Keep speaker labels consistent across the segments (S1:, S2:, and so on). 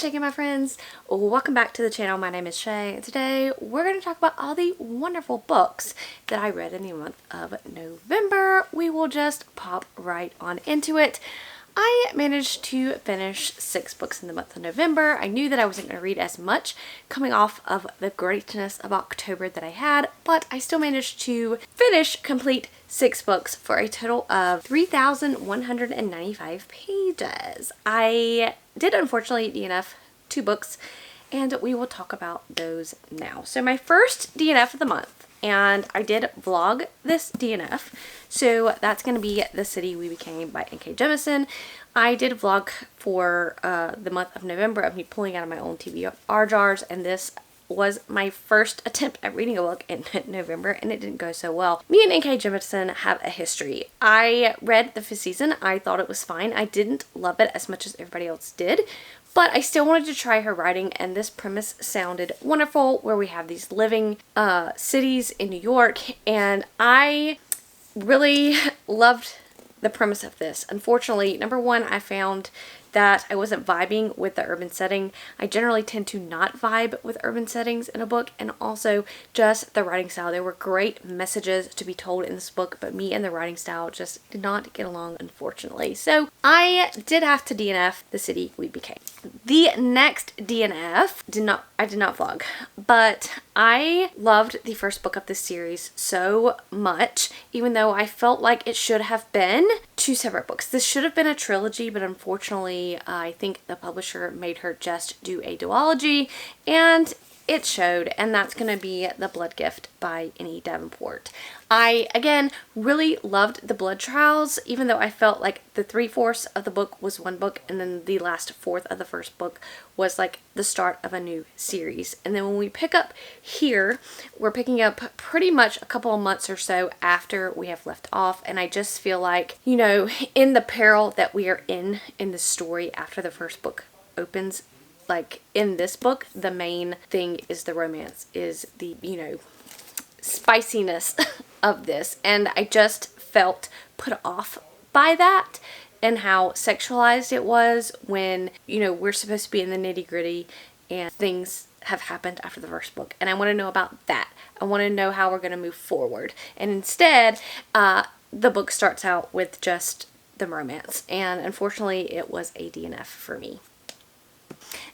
S1: Shaking my friends, welcome back to the channel. My name is Shay and today we're going to talk about all the wonderful books that I read in the month of November. We will just pop right on into it. I managed to finish 6 books in the month of November. I knew that I wasn't going to read as much coming off of the greatness of October that I had, but I still managed to complete 6 books for a total of 3,195 pages. I did unfortunately DNF 2 books and we will talk about those now. So my first DNF of the month, and I did vlog this DNF, so that's going to be The City We Became by N.K. Jemisin. I did vlog for the month of November of me pulling out of my own TBR jars, and this was my first attempt at reading a book in November, and it didn't go so well. Me and N.K. Jemisin have a history. I read the 5th season. I thought it was fine. I didn't love it as much as everybody else did, but I still wanted to try her writing, and this premise sounded wonderful, where we have these living cities in New York, and I really loved the premise of this. Unfortunately, number one, I found that I wasn't vibing with the urban setting. I generally tend to not vibe with urban settings in a book, and also just the writing style. There were great messages to be told in this book, but me and the writing style just did not get along, unfortunately. So I did have to DNF The City We Became. The next DNF I did not vlog, but I loved the first book of this series so much, even though I felt like it should have been 2 separate books. This should have been a trilogy, but unfortunately, I think the publisher made her just do a duology, and it showed, and that's going to be The Blood Gift by N.E. Davenport. I, again, really loved the blood trials, even though I felt like the 3/4 of the book was one book, and then the last 1/4 of the first book was like the start of a new series. And then when we pick up here, we're picking up pretty much a couple of months or so after we have left off, and I just feel like, you know, in the peril that we are in the story after the first book opens, like in this book, the main thing is the romance, is the, you know, spiciness of this, and I just felt put off by that and how sexualized it was when, you know, we're supposed to be in the nitty-gritty and things have happened after the first book, and I want to know about that. I want to know how we're going to move forward, and instead the book starts out with just the romance, and unfortunately it was a DNF for me.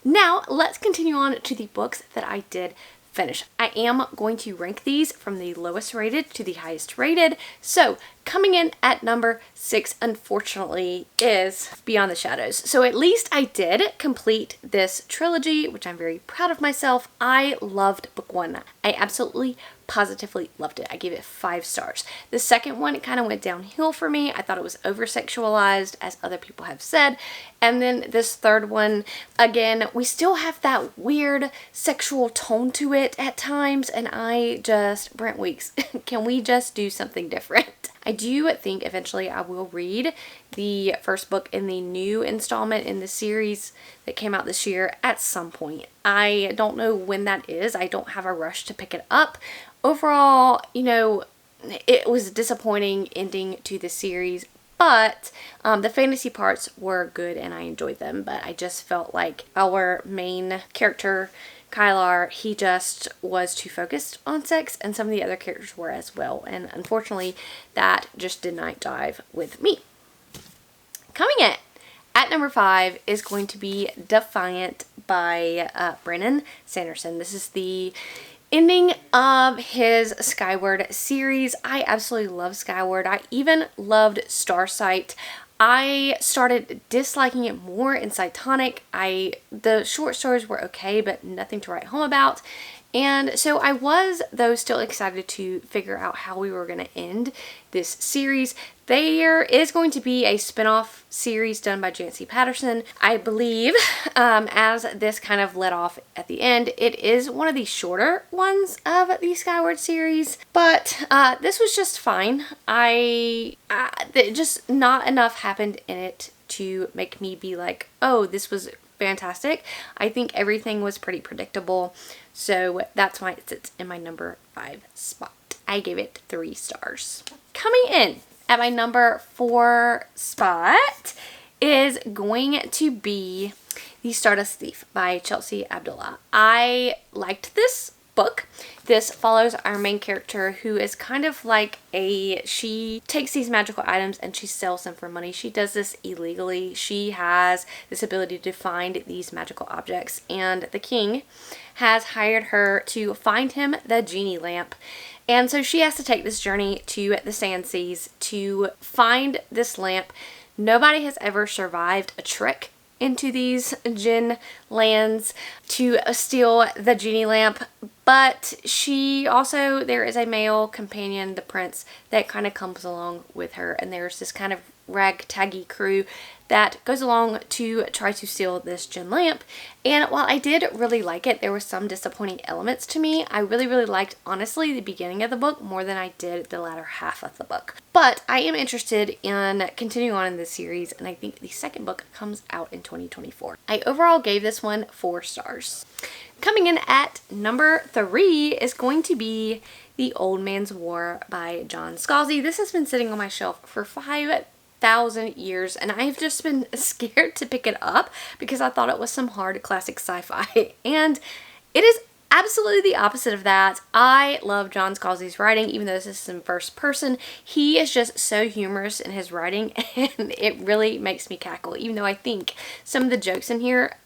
S1: Now, let's continue on to the books that I did finish. I am going to rank these from the lowest rated to the highest rated. So, coming in at number 6, unfortunately, is Beyond the Shadows. So at least I did complete this trilogy, which I'm very proud of myself. I loved book 1. I absolutely positively loved it. I gave it 5 stars. The second one, it kind of went downhill for me. I thought it was over-sexualized, as other people have said. And then this third one, again, we still have that weird sexual tone to it at times, and I just, Brent Weeks, can we just do something different? I do think eventually I will read the first book in the new installment in the series that came out this year at some point. I don't know when that is. I don't have a rush to pick it up. Overall, you know, it was a disappointing ending to the series, but the fantasy parts were good and I enjoyed them, but I just felt like our main character, Kylar, he just was too focused on sex, and some of the other characters were as well, and unfortunately that just did not jive with me. Coming in at number 5 is going to be Defiant by Brandon Sanderson. This is the ending of his Skyward series. I absolutely love Skyward. I even loved Starsight. I started disliking it more in Cytonic. The short stories were okay, but nothing to write home about. And so I was, though, still excited to figure out how we were going to end this series. There is going to be a spin-off series done by Jancy Patterson, I believe, as this kind of let off at the end. It is one of the shorter ones of the Skyward series, but this was just fine. Just not enough happened in it to make me be like, oh, this was fantastic. I think everything was pretty predictable, so that's why it sits in my number 5 spot. I gave it 3 stars. Coming in at my number 4 spot is going to be The Stardust Thief by Chelsea Abdullah. I liked this book. This follows our main character, who is kind of like she takes these magical items and she sells them for money. She does this illegally. She has this ability to find these magical objects, and the king has hired her to find him the genie lamp. And so she has to take this journey to the Sand Seas to find this lamp. Nobody has ever survived a trick into these Jinn lands to steal the genie lamp, but there is a male companion, the prince, that kind of comes along with her, and there's this kind of ragtaggy crew that goes along to try to steal this Jinn lamp. And while I did really like it, there were some disappointing elements to me. I really liked, honestly, the beginning of the book more than I did the latter half of the book. But I am interested in continuing on in this series, and I think the second book comes out in 2024. I overall gave this one 4 stars. Coming in at number 3 is going to be The Old Man's War by John Scalzi. This has been sitting on my shelf for 5,000 years, and I've just been scared to pick it up because I thought it was some hard classic sci-fi, and it is absolutely the opposite of that. I love John Scalzi's writing, even though this is in first person. He is just so humorous in his writing, and it really makes me cackle, even though I think some of the jokes in here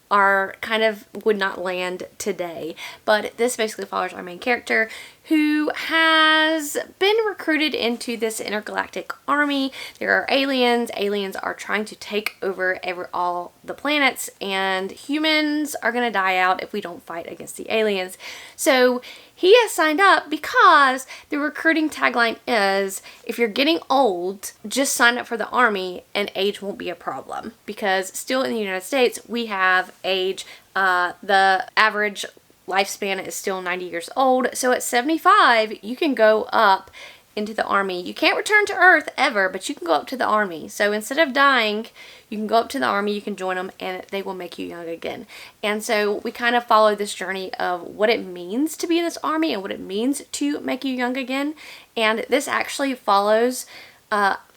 S1: would not land today. But this basically follows our main character, who has been recruited into this intergalactic army. There are aliens. Aliens are trying to take over all the planets, and humans are going to die out if we don't fight against the aliens. So he has signed up because the recruiting tagline is, if you're getting old, just sign up for the army and age won't be a problem. Because still in the United States, we have age, the average lifespan is still 90 years old. So at 75, you can go up into the army. You can't return to Earth ever, but you can go up to the army. So instead of dying, you can go up to the army, you can join them, and they will make you young again. And so we kind of follow this journey of what it means to be in this army and what it means to make you young again. And this actually follows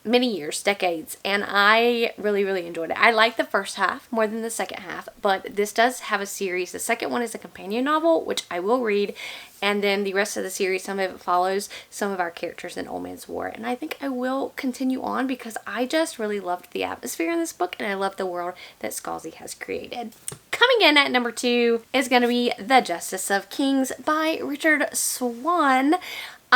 S1: many years, decades, and I really enjoyed it. I like the first half more than the second half, but this does have a series. The second one is a companion novel, which I will read, and then the rest of the series, some of it follows some of our characters in Old Man's War, and I think I will continue on because I just really loved the atmosphere in this book, and I love the world that Scalzi has created. Coming in at number 2 is going to be The Justice of Kings by Richard Swan.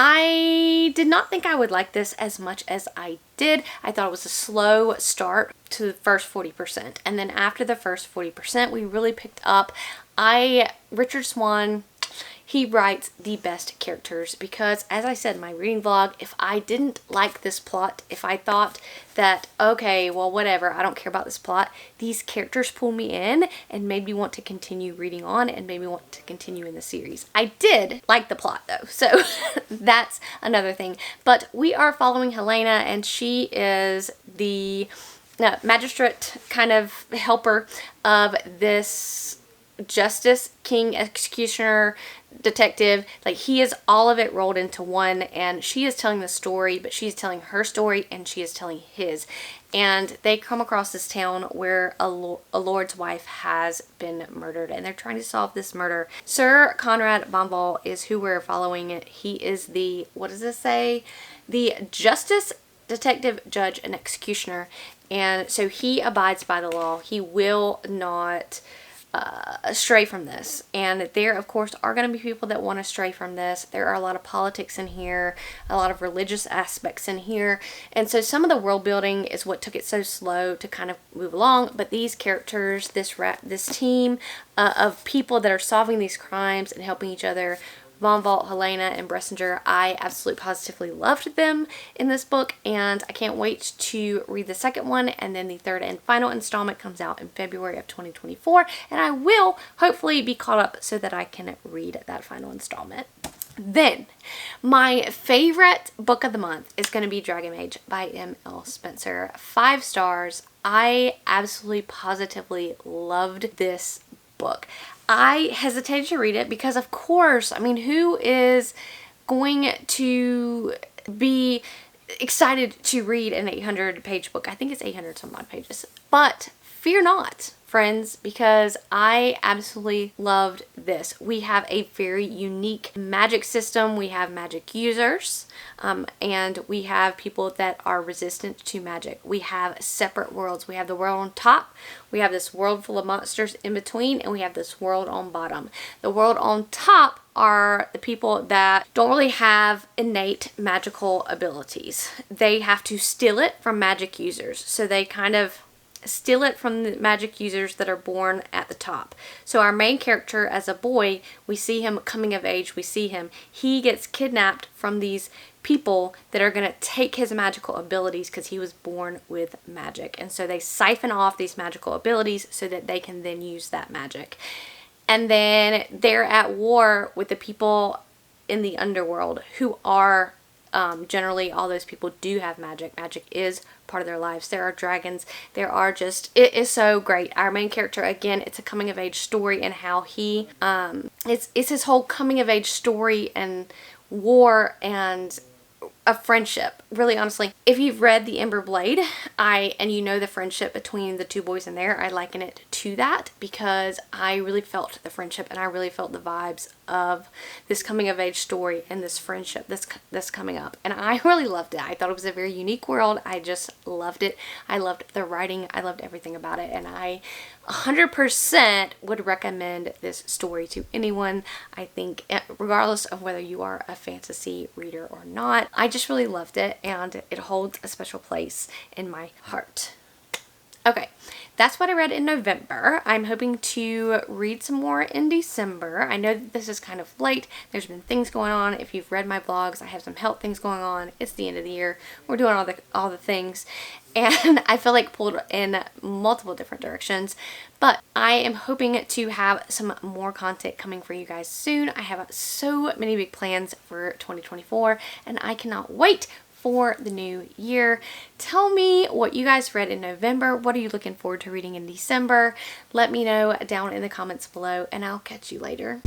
S1: I did not think I would like this as much as I did. I thought it was a slow start to the first 40%. And then after the first 40%, we really picked up. Richard Swan, he writes the best characters because, as I said in my reading vlog, if I didn't like this plot, if I thought that, okay, well, whatever, I don't care about this plot, these characters pulled me in and made me want to continue reading on and made me want to continue in the series. I did like the plot, though, so that's another thing. But we are following Helena, and she is the magistrate kind of helper of this justice, king, executioner, detective. Like, he is all of it rolled into one, and she is telling the story, but she's telling her story and she is telling his. And they come across this town where a lord's wife has been murdered, and they're trying to solve this murder. Sir Conrad Bonval is who we're following. He is the, what does this say? The justice, detective, judge, and executioner. And so he abides by the law. He will not stray from this, and there of course are going to be people that want to stray from this. There are a lot of politics in here, a lot of religious aspects in here, and so some of the world building is what took it so slow to kind of move along. But these characters, this team of people that are solving these crimes and helping each other, Von Vault, Helena, and Bressinger, I absolutely positively loved them in this book, and I can't wait to read the second one, and then the third and final installment comes out in February of 2024, and I will hopefully be caught up so that I can read that final installment. Then, my favorite book of the month is going to be Dragon Mage by M.L. Spencer. 5 stars. I absolutely positively loved this book. I hesitated to read it because, of course, I mean, who is going to be excited to read an 800-page book? I think it's 800 some odd pages. But fear not. friends, because I absolutely loved this. We have a very unique magic system. We have magic users, and we have people that are resistant to magic. We have separate worlds. We have the world on top, we have this world full of monsters in between, and we have this world on bottom. The world on top are the people that don't really have innate magical abilities. They have to steal it from magic users. So they kind of steal it from the magic users that are born at the top. So our main character, as a boy, we see him coming of age, he gets kidnapped from these people that are going to take his magical abilities because he was born with magic. And so they siphon off these magical abilities so that they can then use that magic. And then they're at war with the people in the underworld who are generally, all those people do have magic. Magic is part of their lives. There are dragons. There are just, it is so great. Our main character, again, it's a coming of age story, and how he, it's his whole coming of age story and war and a friendship. Really, honestly, if you've read The Ember Blade, and you know the friendship between the two boys in there, I liken it to that, because I really felt the friendship, and I really felt the vibes of this coming of age story and this friendship that's coming up. And I really loved it. I thought it was a very unique world. I just loved it. I loved the writing. I loved everything about it. And I 100% would recommend this story to anyone. I think, regardless of whether you are a fantasy reader or not, I just really loved it, and it holds a special place in my heart. Okay, that's what I read in November. I'm hoping to read some more in December. I know that this is kind of late. There's been things going on. If you've read my blogs, I have some health things going on. It's the end of the year. We're doing all the things. And I feel like pulled in multiple different directions. But I am hoping to have some more content coming for you guys soon. I have so many big plans for 2024, and I cannot wait for the new year. Tell me what you guys read in November. What are you looking forward to reading in December? Let me know down in the comments below, and I'll catch you later.